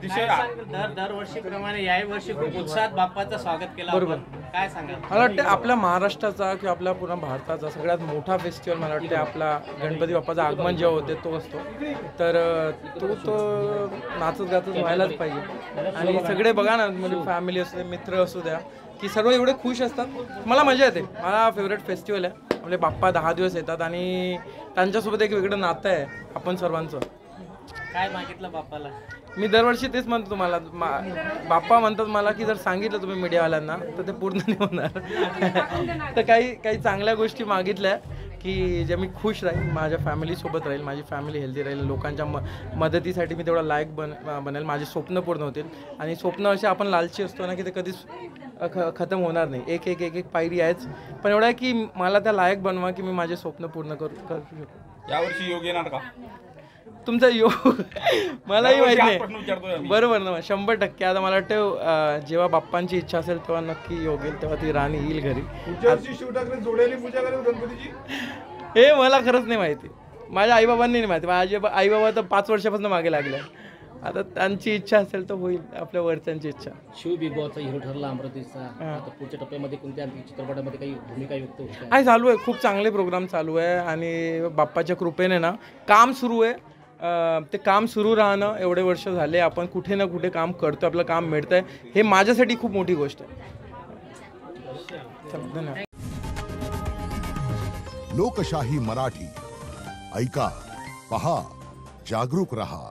अतिशय दरवर्षीप्रमाणे याही वर्षी खूप उत्साहात बाप्पाचं स्वागत केलं. बरोबर. काय सांगाल? मला वाटतं आपल्या महाराष्ट्राचा किंवा आपल्या पूर्ण भारताचा सगळ्यात मोठा फेस्टिवल मला वाटतं आपला गणपती बाप्पाचं आगमन जेव्हा होते तो असतो. तर तो नाचत गाचत व्हायलाच पाहिजे. आणि सगळे बघा ना, म्हणजे फॅमिली असू दे, मित्र असू द्या, की सर्व एवढे खुश असतात. मला मजा येते. मला फेवरेट फेस्टिवल आहे. आपले बाप्पा 10 दिवस येतात आणि त्यांच्यासोबत एक वेगळं नातं आहे आपण सर्वांचं. काय मागितलं बाप्पाला? मी दरवर्षी तेच म्हणतो तुम्हाला. बाप्पा म्हणतात मला की जर सांगितलं तुम्ही मीडियावाल्यांना तर ते पूर्ण नाही होणार. तर काही चांगल्या गोष्टी मागितल्या की जे मी खुश राहील, माझ्या फॅमिलीसोबत राहील, माझी फॅमिली हेल्दी राहील, लोकांच्या मदतीसाठी मी तेवढा लायक बनेल, माझे स्वप्न पूर्ण होतील. आणि स्वप्न असे आपण लालची असतो ना की ते कधीच खतम होणार नाही. एक एक एक एक पायरी आहेच. पण एवढं आहे की मला त्या लायक बनवा की मी माझे स्वप्न पूर्ण करू शकतो. यावर्षी योग येणार का? तुमचा योग मलाही माहिती विचारतोय नाही. बरोबर ना, 100%. आता मला वाटतं जेव्हा बाप्पांची इच्छा असेल तेव्हा नक्की योग येईल, तेव्हा ती राणी येईल घरी. शिव ठाकरे जोड्याने पूजा करेल गणपतीची? हे मला खरंच नाही माहिती. माझ्या आईबाबांनी नाही माहिती. माझे आईबाबा तर 5 वर्षापासून मागे लागले. आता त्यांची इच्छा असेल तर होईल, आपल्या वरच्यांची इच्छा. शिव बिग बॉसचा हिरो ठरला अमरावतीचा. आता पुढच्या टप्प्यामध्ये कोणत्या चित्रपटामध्ये काही भूमिका व्यक्त होते? आहे, चालू आहे. खूप चांगले प्रोग्राम चालू आहे आणि बाप्पाच्या कृपेने ना काम सुरू आहे. ते काम सुरू राहणं, एवढे वर्ष झाले आपण कुठे ना कुठे काम करतो, आपलं काम मिळतंय, हे माझ्यासाठी खूप मोठी गोष्ट आहे. धन्यवाद. लोकशाही मराठी ऐका, पहा, जागरूक रहा.